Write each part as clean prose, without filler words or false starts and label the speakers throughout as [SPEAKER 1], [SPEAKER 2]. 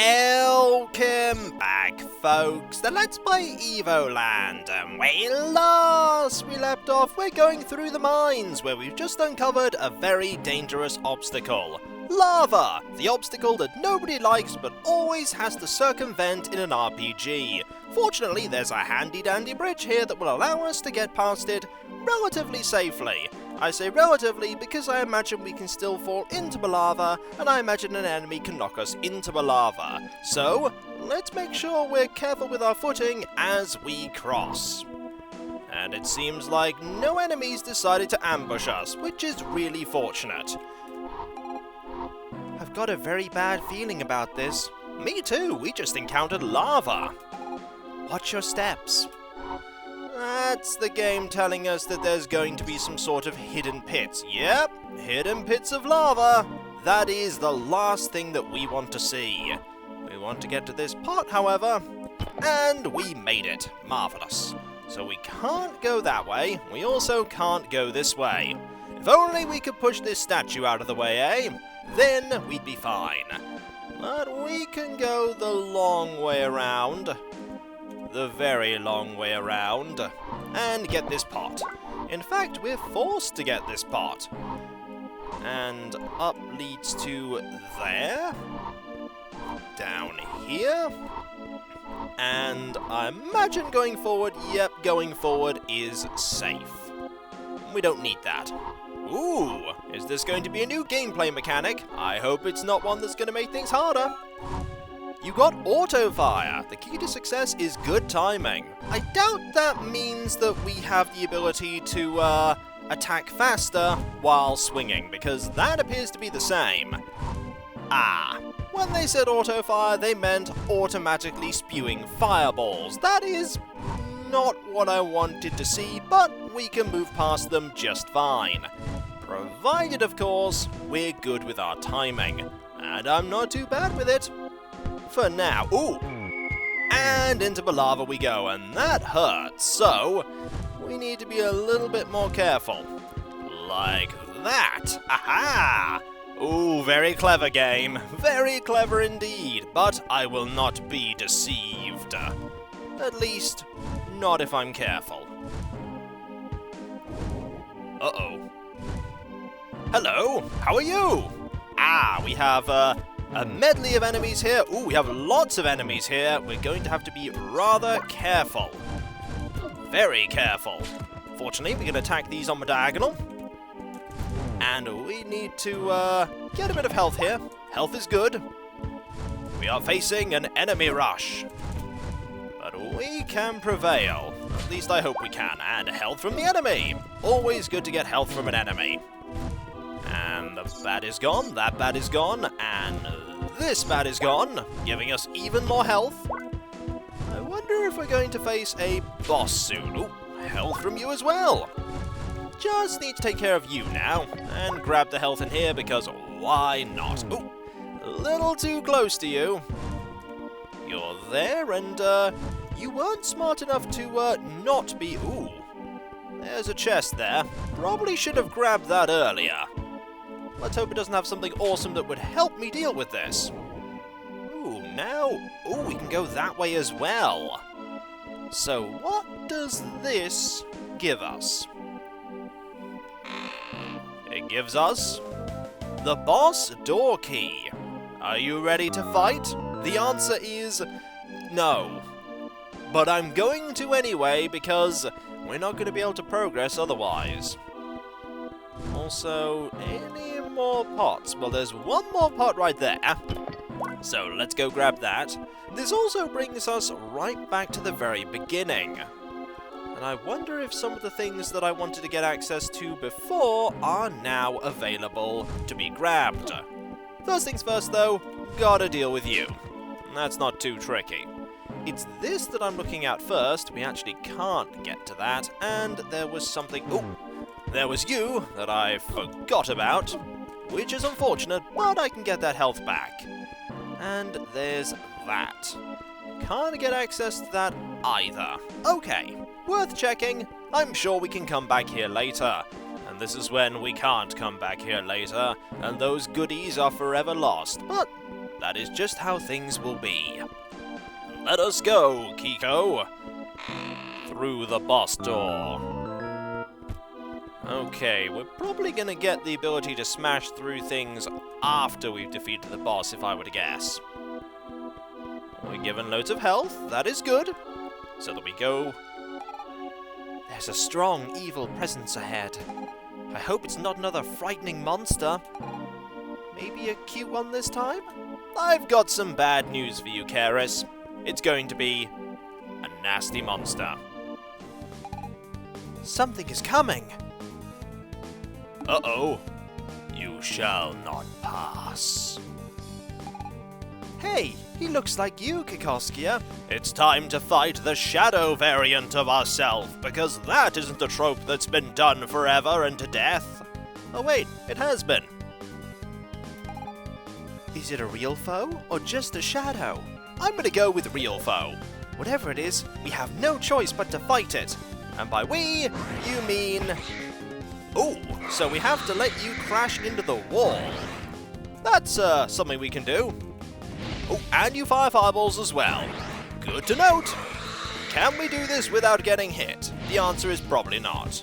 [SPEAKER 1] Welcome back, folks, to Let's Play Evoland, and when last we left off, we're going through the mines, where we've just uncovered a very dangerous obstacle. Lava! The obstacle that nobody likes, but always has to circumvent in an RPG. Fortunately, there's a handy-dandy bridge here that will allow us to get past it relatively safely. I say relatively because I imagine we can still fall into the lava, and I imagine an enemy can knock us into the lava. So, let's make sure we're careful with our footing as we cross. And it seems like no enemies decided to ambush us, which is really fortunate. I've got a very bad feeling about this. Me too, we just encountered lava. Watch your steps. That's the game telling us that there's going to be some sort of hidden pits. Yep, hidden pits of lava. That is the last thing that we want to see. We want to get to this pot, however, and we made it. Marvelous. So we can't go that way. We also can't go this way. If only we could push this statue out of the way, eh? Then we'd be fine. But we can go the long way around. The very long way around, and get this pot. In fact, we're forced to get this pot. And up leads to there, down here, and I imagine going forward, yep, going forward is safe. We don't need that. Ooh, is this going to be a new gameplay mechanic? I hope it's not one that's going to make things harder. You got auto fire. The key to success is good timing. I doubt that means that we have the ability to attack faster while swinging, because that appears to be the same. When they said auto fire, they meant automatically spewing fireballs. That is not what I wanted to see, but we can move past them just fine. Provided, of course, we're good with our timing. And I'm not too bad with it. For now. Ooh! And into the lava we go, and that hurts, so we need to be a little bit more careful. Like that! Aha! Ooh, very clever game. Very clever indeed, but I will not be deceived. At least, not if I'm careful. Uh-oh. Hello, how are you? We have, a medley of enemies here. Ooh, we have lots of enemies here. We're going to have to be rather careful. Very careful. Fortunately, we can attack these on the diagonal. And we need to get a bit of health here. Health is good. We are facing an enemy rush. But we can prevail. At least I hope we can. And health from the enemy. Always good to get health from an enemy. And the bat is gone, that bat is gone, and this bat is gone, giving us even more health. I wonder if we're going to face a boss soon. Ooh, health from you as well. Just need to take care of you now, and grab the health in here because why not? Ooh, a little too close to you. You're there, and you weren't smart enough to not be... Ooh, there's a chest there. Probably should have grabbed that earlier. Let's hope it doesn't have something awesome that would help me deal with this. Ooh, now... Ooh, we can go that way as well. So what does this give us? It gives us the boss door key. Are you ready to fight? The answer is no. But I'm going to anyway because we're not going to be able to progress otherwise. Also, any more pots? Well, there's one more pot right there. So let's go grab that. This also brings us right back to the very beginning. And I wonder if some of the things that I wanted to get access to before are now available to be grabbed. First things first, though, gotta deal with you. That's not too tricky. It's this that I'm looking at first. We actually can't get to that. And there was something... Ooh! There was you that I forgot about, which is unfortunate, but I can get that health back. And there's that. Can't get access to that either. Okay, worth checking. I'm sure we can come back here later. And this is when we can't come back here later, and those goodies are forever lost. But That is just how things will be. Let us go, Kiko. Through the boss door. Okay, we're probably gonna get the ability to smash through things after we've defeated the boss, if I were to guess. We're given loads of health, that is good. So that we go. There's a strong, evil presence ahead. I hope it's not another frightening monster. Maybe a cute one this time? I've got some bad news for you, Kaeris. It's going to be a nasty monster. Something is coming. Uh-oh. You shall not pass. Hey, he looks like you, Kikoskia. It's time to fight the shadow variant of ourselves, because that isn't a trope that's been done forever and to death. Oh wait, it has been. Is it a real foe, or just a shadow? I'm gonna go with real foe. Whatever it is, we have no choice but to fight it. And by we, you mean... Oh, so we have to let you crash into the wall. That's something we can do. Oh, and you fire fireballs as well. Good to note. Can we do this without getting hit? The answer is probably not.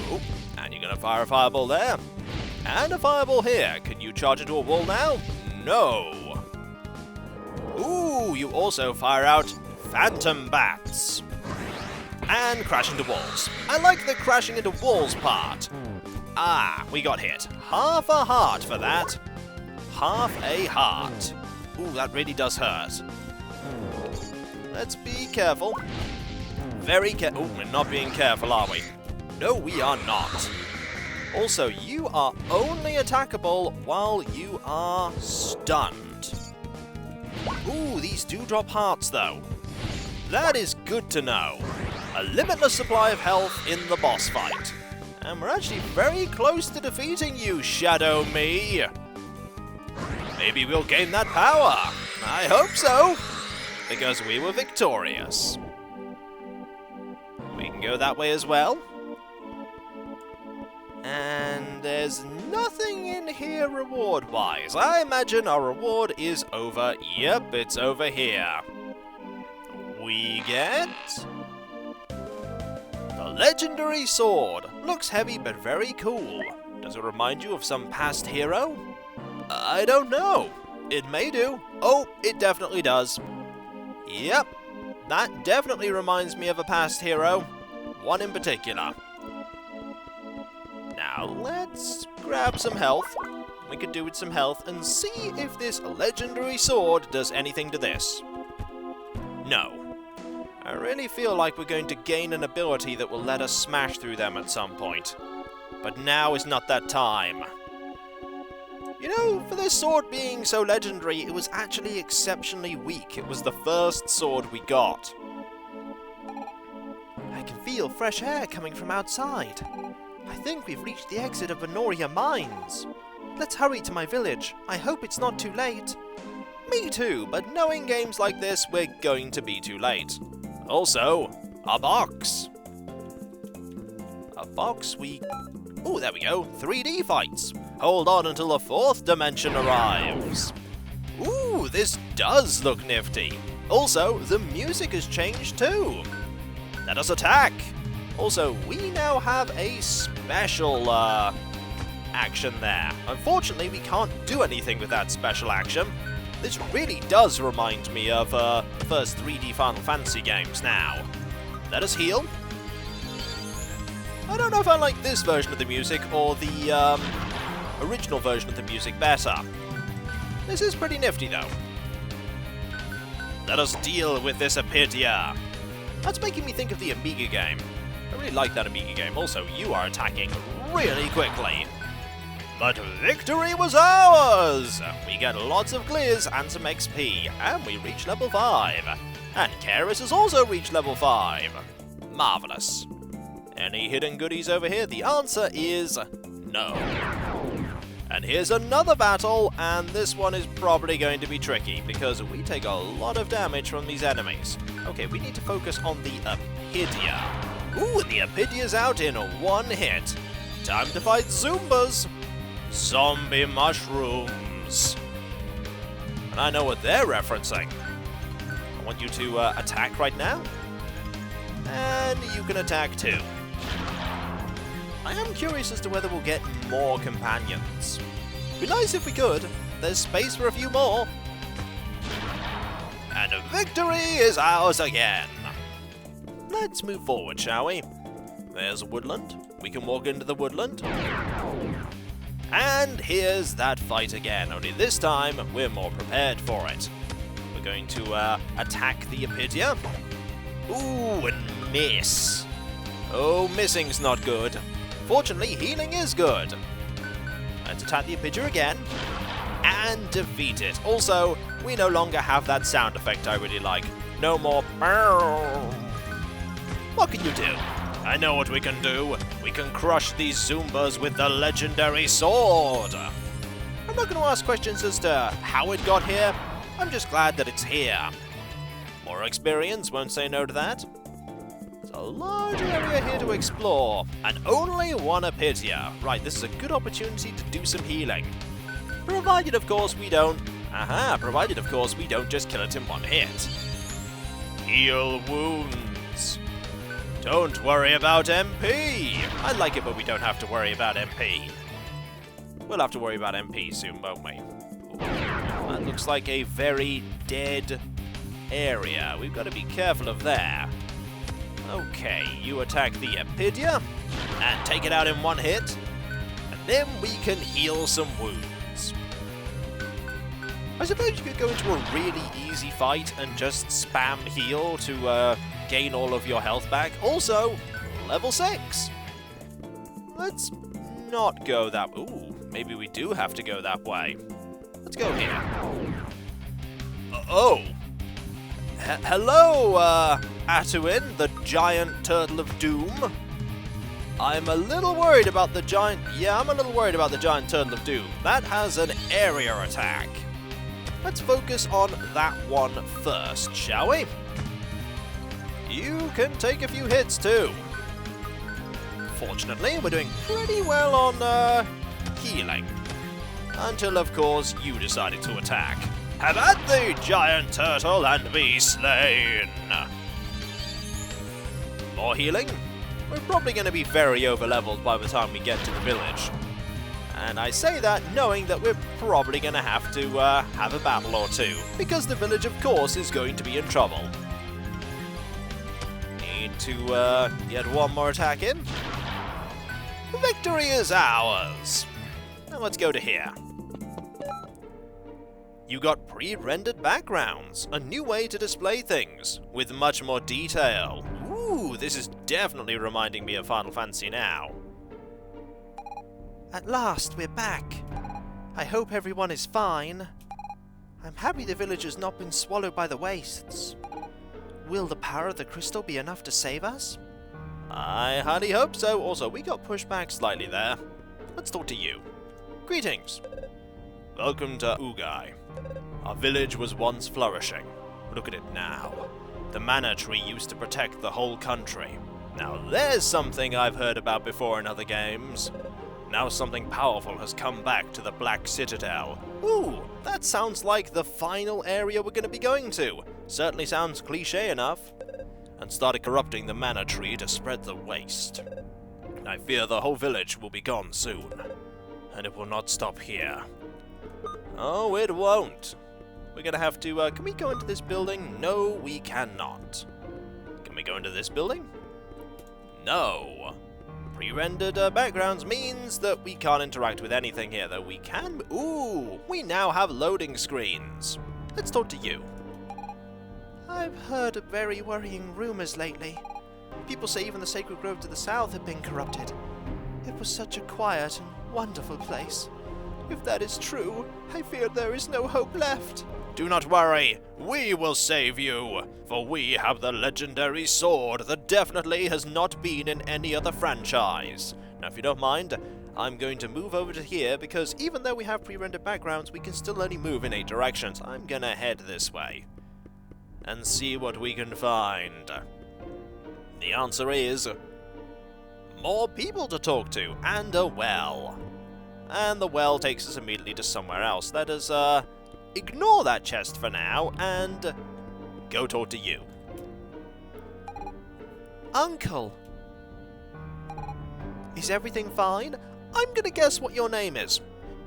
[SPEAKER 1] Oh, and you're gonna fire a fireball there. And a fireball here. Can you charge into a wall now? No. Ooh, you also fire out phantom bats. And crash into walls. I like the crashing into walls part. Ah, we got hit. Half a heart for that. Half a heart. Ooh, that really does hurt. Let's be careful. Very careful. Ooh, we're not being careful, are we? No, we are not. Also, you are only attackable while you are stunned. Ooh, these do drop hearts, though. That is good to know. A limitless supply of health in the boss fight. And we're actually very close to defeating you, Shadow Me. Maybe we'll gain that power. I hope so. Because we were victorious. We can go that way as well. And there's nothing in here reward-wise. I imagine our reward is over... Yep, it's over here. We get... the legendary sword. Looks heavy but very cool. Does it remind you of some past hero? I don't know. It may do. Oh, it definitely does. Yep, that definitely reminds me of a past hero. One in particular. Now, let's grab some health. We could do with some health and see if this legendary sword does anything to this. No. I really feel like we're going to gain an ability that will let us smash through them at some point. But now is not that time. You know, for this sword being so legendary, it was actually exceptionally weak. It was the first sword we got. I can feel fresh air coming from outside. I think we've reached the exit of the Noria Mines. Let's hurry to my village. I hope it's not too late. Me too, but knowing games like this, we're going to be too late. Also, a box. A box Oh, there we go. 3D fights. Hold on until the 4th dimension arrives. Ooh, this does look nifty. Also, the music has changed too. Let us attack. Also, we now have a special action there. Unfortunately, we can't do anything with that special action. This really does remind me of the first 3D Final Fantasy games now. Let us heal. I don't know if I like this version of the music or the original version of the music better. This is pretty nifty though. Let us deal with this Apidia. That's making me think of the Amiga game. I really like that Amiga game. Also, you are attacking really quickly. But victory was ours! We get lots of clears and some XP, and we reach level 5. And Kaeris has also reached level 5. Marvelous. Any hidden goodies over here? The answer is no. And here's another battle, and this one is probably going to be tricky, because we take a lot of damage from these enemies. Okay, we need to focus on the Apidia. Ooh, the Apidia's out in one hit. Time to fight Zumbas. Zombie mushrooms. and I know what they're referencing. I want you to attack right now. And you can attack too. I am curious as to whether we'll get more companions. Be nice if we could. There's space for a few more. And a victory is ours again. Let's move forward, shall we? There's a woodland. We can walk into the woodland. And here's that fight again, only this time we're more prepared for it. We're going to attack the Epidia. Ooh, and miss. Oh, missing's not good. Fortunately, healing is good. Let's attack the Epidia again. And defeat it. Also, we no longer have that sound effect I really like. No more. What can you do? I know what we can do. We can crush these Zumbas with the legendary sword. I'm not going to ask questions as to how it got here. I'm just glad that it's here. More experience, won't say no to that. There's a large area here to explore, and only one Epidia. Right, this is a good opportunity to do some healing. Provided, of course, we don't... provided, of course, we don't just kill it in one hit. Heal wounds. Don't worry about MP. I like it, but we don't have to worry about MP. We'll have to worry about MP soon, won't we? Ooh, that looks like a very dead area. We've got to be careful of there. Okay, you attack the Epidia and take it out in one hit, and then we can heal some wounds. I suppose you could go into a really easy fight and just spam heal to gain all of your health back. Also, level 6. Let's not go that... Ooh, maybe we do have to go that way. Let's go here. Hello, Atuin, the giant turtle of doom. I'm a little worried about the giant... Yeah, I'm a little worried about the giant turtle of doom. That has an area attack. Let's focus on that one first, shall we? You can take a few hits too. Fortunately, we're doing pretty well on healing. Until, of course, you decided to attack. Have at thee, giant turtle, and be slain! More healing? We're probably going to be very overleveled by the time we get to the village. And I say that knowing that we're probably going to have a battle or two, because the village, of course, is going to be in trouble. Need to get one more attack in. Victory is ours! Now let's go to here. You got pre-rendered backgrounds, a new way to display things, with much more detail. Ooh, this is definitely reminding me of Final Fantasy now. At last, we're back. I hope everyone is fine. I'm happy the village has not been swallowed by the wastes. Will the power of the crystal be enough to save us? I highly hope so. Also, we got pushed back slightly there. Let's talk to you. Greetings. Welcome to Ugai. Our village was once flourishing. Look at it now. The mana tree used to protect the whole country. Now there's something I've heard about before in other games. Now something powerful has come back to the Black Citadel. Ooh, that sounds like the final area we're going to be going to. Certainly sounds cliché enough. And started corrupting the mana tree to spread the waste. I fear the whole village will be gone soon. And it will not stop here. Oh, it won't. We're going to have to... can we go into this building? No, we cannot. Can we go into this building? No. Pre-rendered backgrounds means that we can't interact with anything here, though we can... Ooh, we now have loading screens. Let's talk to you. I've heard very worrying rumors lately. People say even the sacred grove to the south had been corrupted. It was such a quiet and wonderful place. If that is true, I fear there is no hope left. Do not worry, we will save you, for we have the legendary sword that definitely has not been in any other franchise. Now if you don't mind, I'm going to move over to here, because even though we have pre-rendered backgrounds, we can still only move in 8 directions. I'm gonna head this way, and see what we can find. The answer is... more people to talk to, and a well. And the well takes us immediately to somewhere else. Let us, ignore that chest for now, and go talk to you. Uncle! Is everything fine? I'm gonna guess what your name is.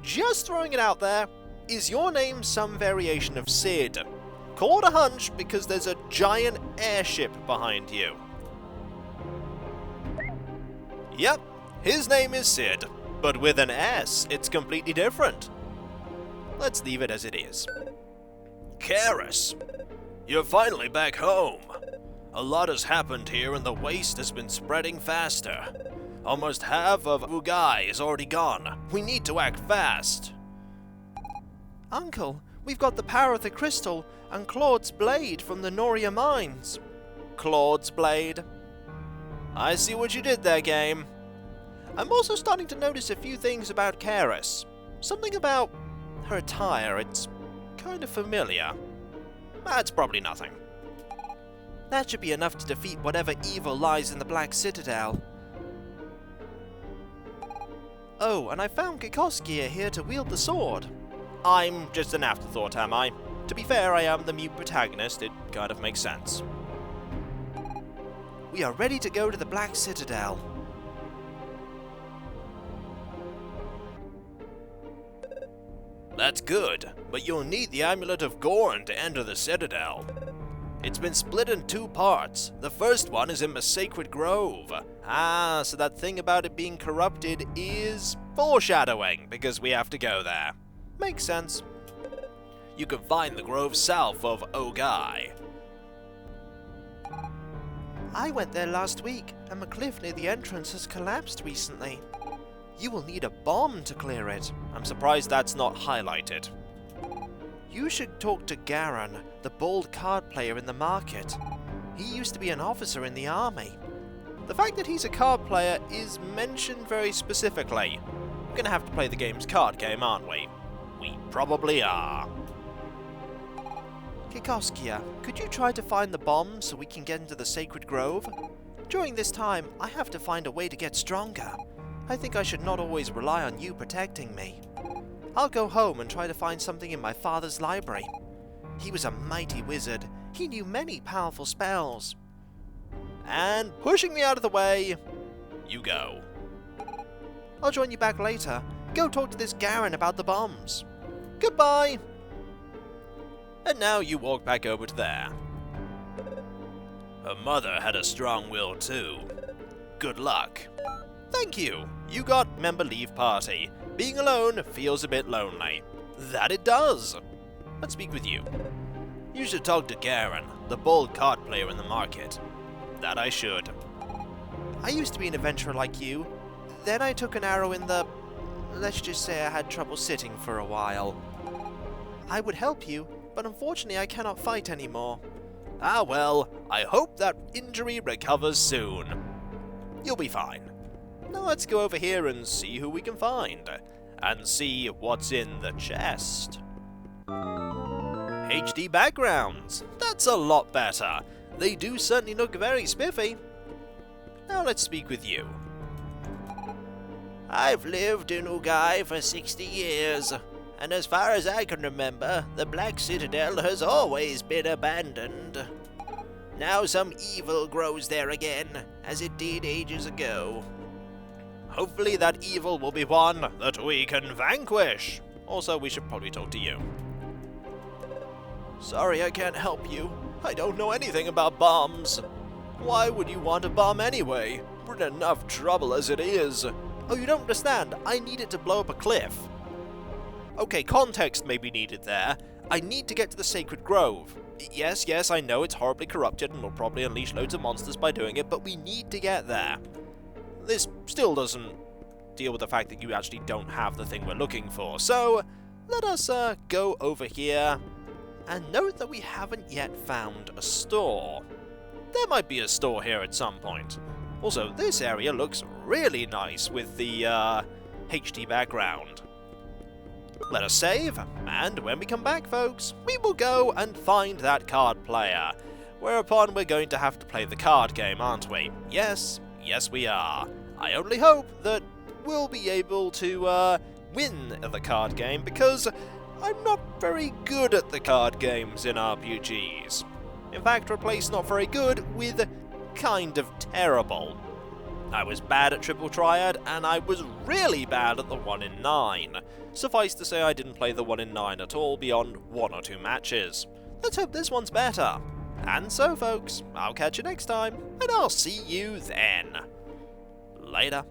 [SPEAKER 1] Just throwing it out there, is your name some variation of Sid? Call it a hunch because there's a giant airship behind you. Yep, his name is Sid, but with an S, it's completely different. Let's leave it as it is. Kaeris, you're finally back home. A lot has happened here and the waste has been spreading faster. Almost half of Ugai is already gone. We need to act fast. Uncle, we've got the power of the crystal and Claude's blade from the Noria Mines. Claude's blade? I see what you did there, game. I'm also starting to notice a few things about Kaeris. Something about her attire, it's kind of familiar. That's probably nothing. That should be enough to defeat whatever evil lies in the Black Citadel. Oh, and I found Kikoskia here to wield the sword. I'm just an afterthought, am I? To be fair, I am the mute protagonist, it kind of makes sense. We are ready to go to the Black Citadel. That's good, but you'll need the Amulet of Gorn to enter the Citadel. It's been split in two parts. The first one is in the Sacred Grove. Ah, so that thing about it being corrupted is foreshadowing, because we have to go there. Makes sense. You can find the grove south of Ugai. I went there last week, and the cliff near the entrance has collapsed recently. You will need a bomb to clear it. I'm surprised that's not highlighted. You should talk to Garan, the bald card player in the market. He used to be an officer in the army. The fact that he's a card player is mentioned very specifically. We're gonna have to play the game's card game, aren't we? We probably are. Kikoskia, could you try to find the bomb so we can get into the Sacred Grove? During this time, I have to find a way to get stronger. I think I should not always rely on you protecting me. I'll go home and try to find something in my father's library. He was a mighty wizard. He knew many powerful spells. And pushing me out of the way, you go. I'll join you back later. Go talk to this Garan about the bombs. Goodbye! And now you walk back over to there. Her mother had a strong will too. Good luck. Thank you. You got member leave party. Being alone feels a bit lonely. That it does. Let's speak with you. You should talk to Garan, the bald card player in the market. That I should. I used to be an adventurer like you. Then I took an arrow in the... Let's just say I had trouble sitting for a while. I would help you, but unfortunately I cannot fight anymore. Ah well, I hope that injury recovers soon. You'll be fine. Now let's go over here and see who we can find. And see what's in the chest. HD backgrounds. That's a lot better. They do certainly look very spiffy. Now let's speak with you. I've lived in Ugai for 60 years, and as far as I can remember, the Black Citadel has always been abandoned. Now some evil grows there again, as it did ages ago. Hopefully that evil will be one that we can vanquish. Also, we should probably talk to you. Sorry, I can't help you. I don't know anything about bombs. Why would you want a bomb anyway? We're in enough trouble as it is. Oh, you don't understand. I need it to blow up a cliff. Okay, context may be needed there. I need to get to the Sacred Grove. Yes, I know it's horribly corrupted and will probably unleash loads of monsters by doing it, but we need to get there. This still doesn't deal with the fact that you actually don't have the thing we're looking for, so let us go over here and note that we haven't yet found a store. There might be a store here at some point. Also, this area looks really nice with the HD background. Let us save, and when we come back, folks, we will go and find that card player. Whereupon we're going to have to play the card game, aren't we? Yes, we are. I only hope that we'll be able to win the card game, because I'm not very good at the card games in RPGs. In fact, replace not very good with kind of terrible. I was bad at Triple Triad, and I was really bad at the 1 in 9. Suffice to say, I didn't play the 1 in 9 at all beyond 1 or 2 matches. Let's hope this one's better. And so, folks, I'll catch you next time, and I'll see you then. Later.